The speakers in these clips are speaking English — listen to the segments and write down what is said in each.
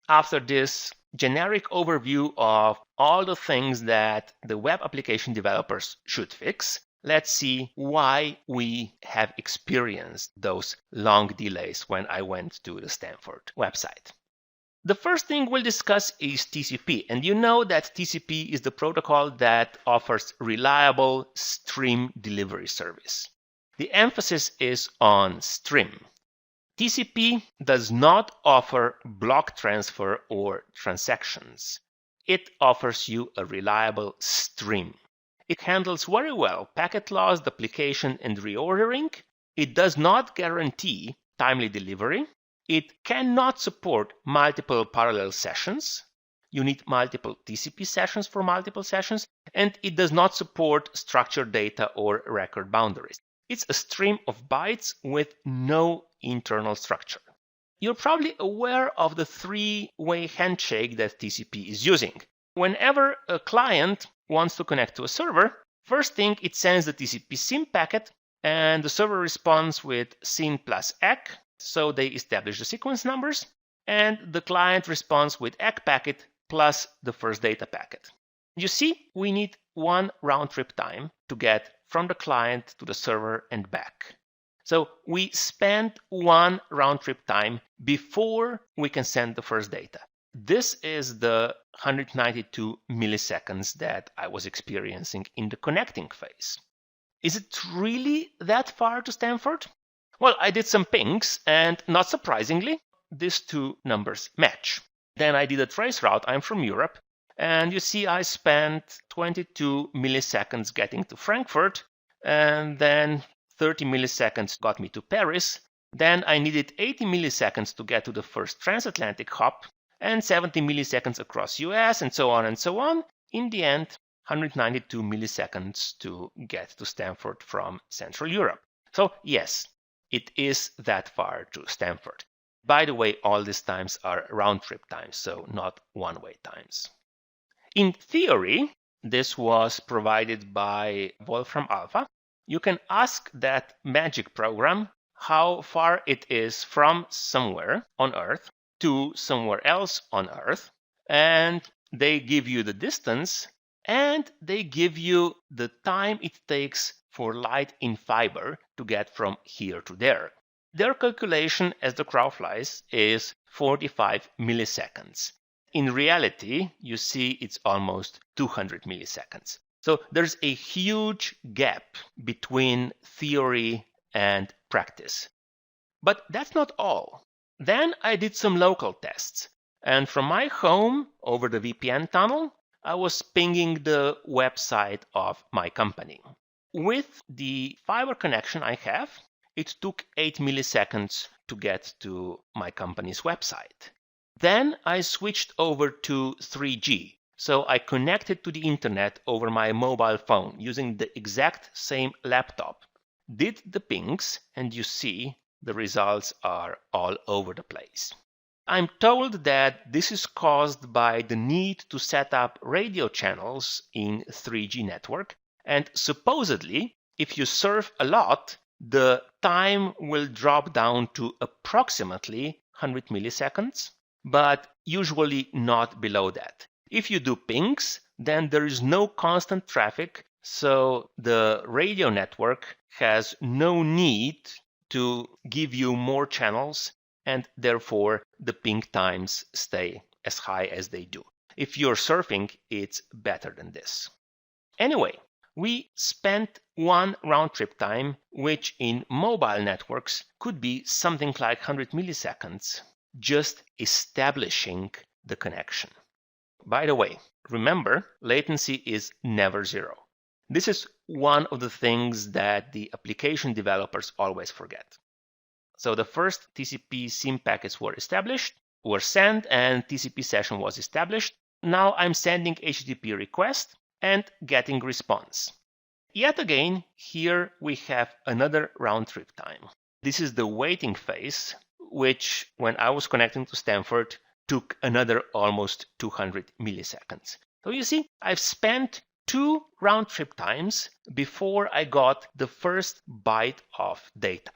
after this generic overview of all the things that the web application developers should fix, let's see why we have experienced those long delays when I went to the Stanford website. The first thing we'll discuss is TCP, and you know that TCP is the protocol that offers reliable stream delivery service. The emphasis is on stream. TCP does not offer block transfer or transactions. It offers you a reliable stream. It handles very well packet loss, duplication, and reordering. It does not guarantee timely delivery. It cannot support multiple parallel sessions. You need multiple TCP sessions for multiple sessions, and it does not support structured data or record boundaries. It's a stream of bytes with no internal structure. You're probably aware of the three-way handshake that TCP is using. Whenever a client wants to connect to a server, first thing it sends the TCP SYN packet, and the server responds with SYN plus ACK, so they establish the sequence numbers, and the client responds with ACK packet plus the first data packet. You see, we need one round-trip time to get from the client to the server and back. So we spend one round-trip time before we can send the first data. This is the 192 milliseconds that I was experiencing in the connecting phase. Is it really that far to Stanford? Well, I did some pings, and not surprisingly, these two numbers match. Then I did a trace route. I'm from Europe. And you see, I spent 22 milliseconds getting to Frankfurt, and then 30 milliseconds got me to Paris. Then I needed 80 milliseconds to get to the first transatlantic hop, and 70 milliseconds across US, and so on and so on. In the end, 192 milliseconds to get to Stanford from Central Europe. So yes, it is that far to Stanford. By the way, all these times are round-trip times, so not one-way times. In theory, this was provided by Wolfram Alpha. You can ask that magic program how far it is from somewhere on Earth to somewhere else on Earth, and they give you the distance, and they give you the time it takes for light in fiber to get from here to there. Their calculation, as the crow flies, is 45 milliseconds. In reality, you see it's almost 200 milliseconds. So there's a huge gap between theory and practice. But that's not all. Then I did some local tests. And from my home over the VPN tunnel, I was pinging the website of my company. With the fiber connection I have, it took 8 milliseconds to get to my company's website. Then I switched over to 3G. So I connected to the internet over my mobile phone using the exact same laptop, did the pings, and you see the results are all over the place. I'm told that this is caused by the need to set up radio channels in 3G network, and supposedly, if you surf a lot, the time will drop down to approximately 100 milliseconds, but usually not below that. If you do pings, then there is no constant traffic, so the radio network has no need to give you more channels, and therefore the ping times stay as high as they do. If you're surfing, it's better than this. Anyway, we spent one round-trip time, which in mobile networks could be something like 100 milliseconds, just establishing the connection. By the way, remember, latency is never zero. This is one of the things that the application developers always forget. So the first TCP SYN packets were sent, and TCP session was established. Now I'm sending HTTP request and getting response. Yet again, here we have another round-trip time. This is the waiting phase, which when I was connecting to Stanford took another almost 200 milliseconds. So you see, I've spent 2 round-trip times before I got the first byte of data.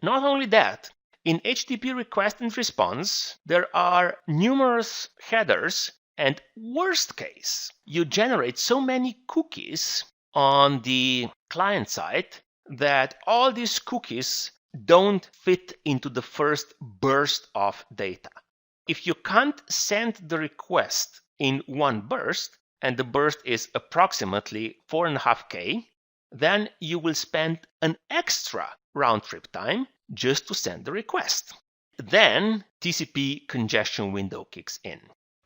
Not only that, In HTTP request and response, there are numerous headers, and worst case, you generate so many cookies on the client side that all these cookies don't fit into the first burst of data. If you can't send the request in one burst, and the burst is approximately 4.5K, then you will spend an extra round trip time just to send the request. Then TCP congestion window kicks in.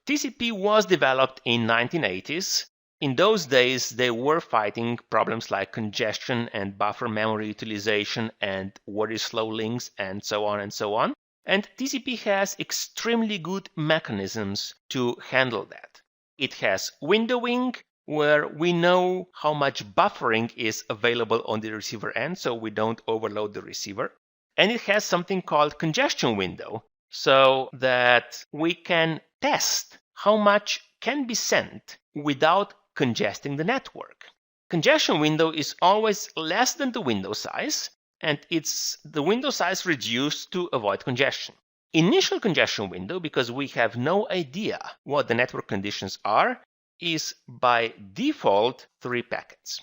TCP was developed in 1980s. In those days, they were fighting problems like congestion and buffer memory utilization and very slow links and so on and so on. And TCP has extremely good mechanisms to handle that. It has windowing, where we know how much buffering is available on the receiver end, so we don't overload the receiver. And it has something called congestion window, so that we can test how much can be sent without congesting the network. Congestion window is always less than the window size, and it's the window size reduced to avoid congestion. Initial congestion window, because we have no idea what the network conditions are, is by default 3 packets.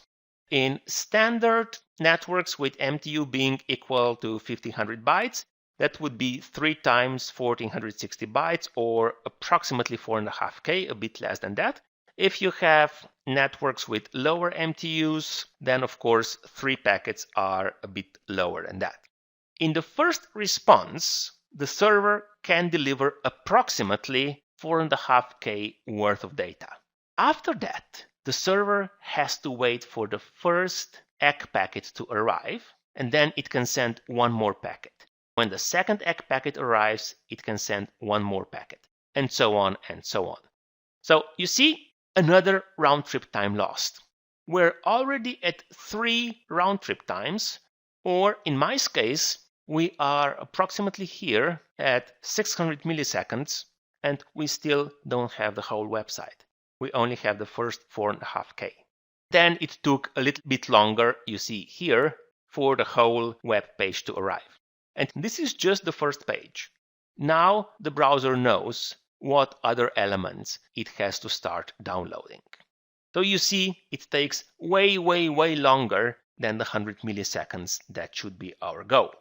In standard networks with MTU being equal to 1500 bytes, that would be 3 times 1460 bytes, or approximately 4.5K, a bit less than that. If you have networks with lower MTUs, then of course 3 packets are a bit lower than that. In the first response, the server can deliver approximately 4.5K worth of data. After that, the server has to wait for the first ACK packet to arrive, and then it can send one more packet. When the second ACK packet arrives, it can send one more packet, and so on and so on. So you see, another round trip time lost. We're already at 3 round trip times, or in my case, we are approximately here at 600 milliseconds, and we still don't have the whole website. We only have the first 4.5K. Then it took a little bit longer, you see here, for the whole web page to arrive. And this is just the first page. Now the browser knows what other elements it has to start downloading. So you see, it takes way longer than the 100 milliseconds that should be our goal.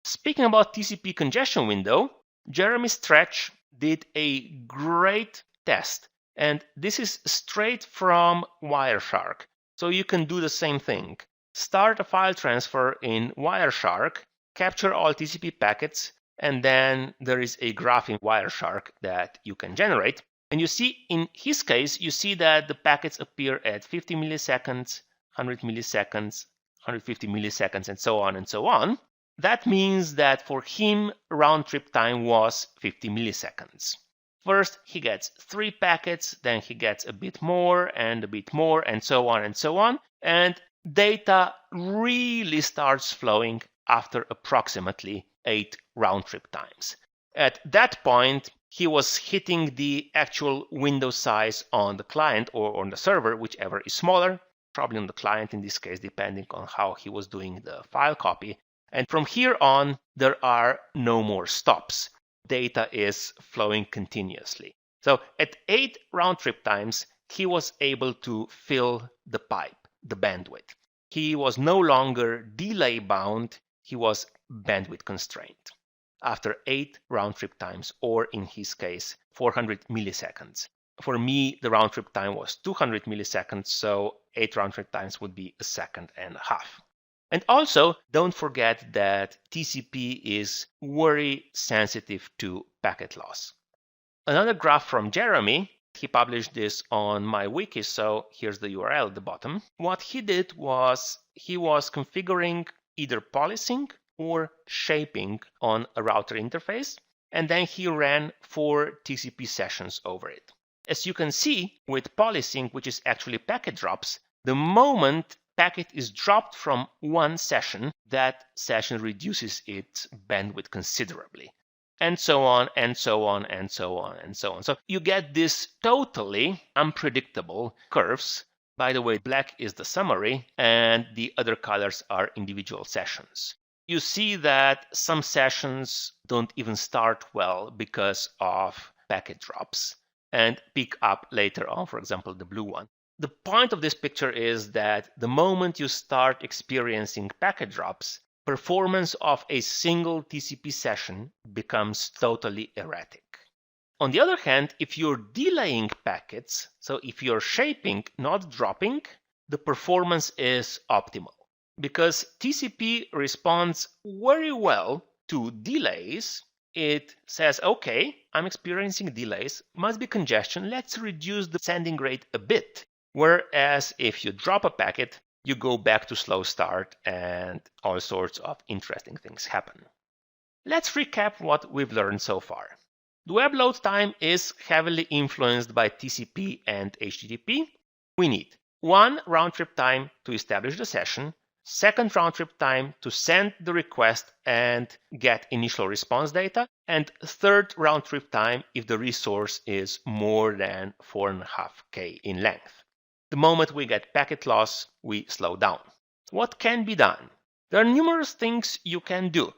Speaking about TCP congestion window, Jeremy Stretch did a great test. And this is straight from Wireshark. So you can do the same thing. Start a file transfer in Wireshark, capture all TCP packets, and then there is a graph in Wireshark that you can generate. And you see, in his case, you see that the packets appear at 50 milliseconds, 100 milliseconds, 150 milliseconds, and so on and so on. That means that for him, round trip time was 50 milliseconds. First, he gets 3 packets, then he gets a bit more, and so on and so on. And data really starts flowing after approximately 8 round trip times. At that point, he was hitting the actual window size on the client or on the server, whichever is smaller, probably on the client in this case, depending on how he was doing the file copy. And from here on, there are no more stops. Data is flowing continuously. So at 8 round trip times, he was able to fill the pipe, the bandwidth. He was no longer delay bound, he was bandwidth constrained. After 8 round trip times, or in his case, 400 milliseconds. For me, the round trip time was 200 milliseconds, so 8 round trip times would be 1.5 seconds. And also, don't forget that TCP is very sensitive to packet loss. Another graph from Jeremy, he published this on my wiki, so here's the URL at the bottom. What he did was he was configuring either policing or shaping on a router interface, and then he ran 4 TCP sessions over it. As you can see, with policing, which is actually packet drops, the moment packet is dropped from one session, that session reduces its bandwidth considerably. And so on, and so on, and so on, and so on. So you get this totally unpredictable curves. By the way, black is the summary, and the other colors are individual sessions. you see that some sessions don't even start well because of packet drops and pick up later on, for example, the blue one. The point of this picture is that the moment you start experiencing packet drops, performance of a single TCP session becomes totally erratic. On the other hand, if you're delaying packets, so if you're shaping, not dropping, the performance is optimal. Because TCP responds very well to delays, it says, okay, I'm experiencing delays, must be congestion, let's reduce the sending rate a bit. Whereas if you drop a packet, you go back to slow start and all sorts of interesting things happen. Let's recap what we've learned so far. The web load time is heavily influenced by TCP and HTTP. We need one round-trip time to establish the session, second round-trip time to send the request and get initial response data, and third round-trip time if the resource is more than 4.5K in length. The moment we get packet loss, we slow down. What can be done? There are numerous things you can do.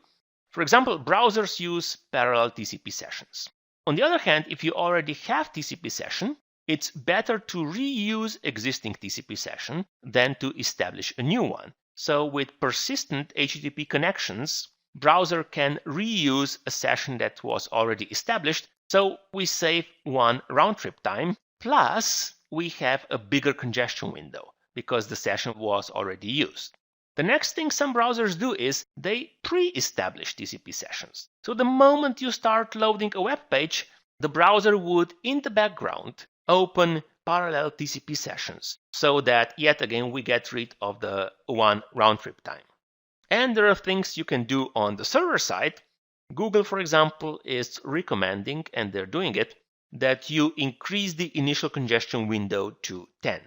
For example, browsers use parallel TCP sessions. On the other hand, if you already have TCP session, it's better to reuse existing TCP session than to establish a new one. So with persistent HTTP connections, browser can reuse a session that was already established, so we save one round-trip time, plus we have a bigger congestion window because the session was already used. The next thing some browsers do is they pre-establish TCP sessions. So the moment you start loading a web page, the browser would, in the background, open parallel TCP sessions so that, yet again, we get rid of the one round-trip time. And there are things you can do on the server side. Google, for example, is recommending, and they're doing it, that you increase the initial congestion window to 10.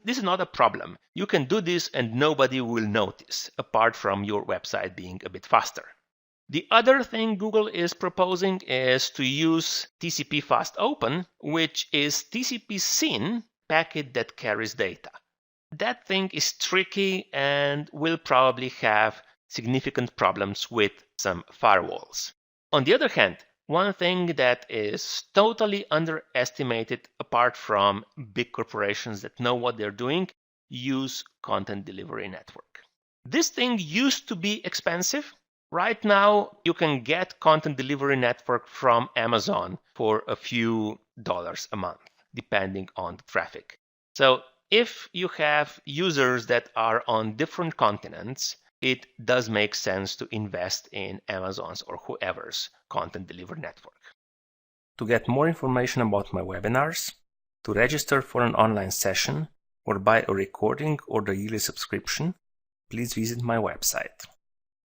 This is not a problem. You can do this and nobody will notice, apart from your website being a bit faster. The other thing Google is proposing is to use TCP fast open, which is TCP SYN packet that carries data. That thing is tricky and will probably have significant problems with some firewalls. On the other hand, one thing that is totally underestimated, apart from big corporations that know what they're doing, use content delivery network. This thing used to be expensive. Right now, you can get content delivery network from Amazon for a few dollars a month, depending on the traffic. So if you have users that are on different continents, it does make sense to invest in Amazon's or whoever's content delivery network. To get more information about my webinars, to register for an online session, or buy a recording or the yearly subscription, please visit my website.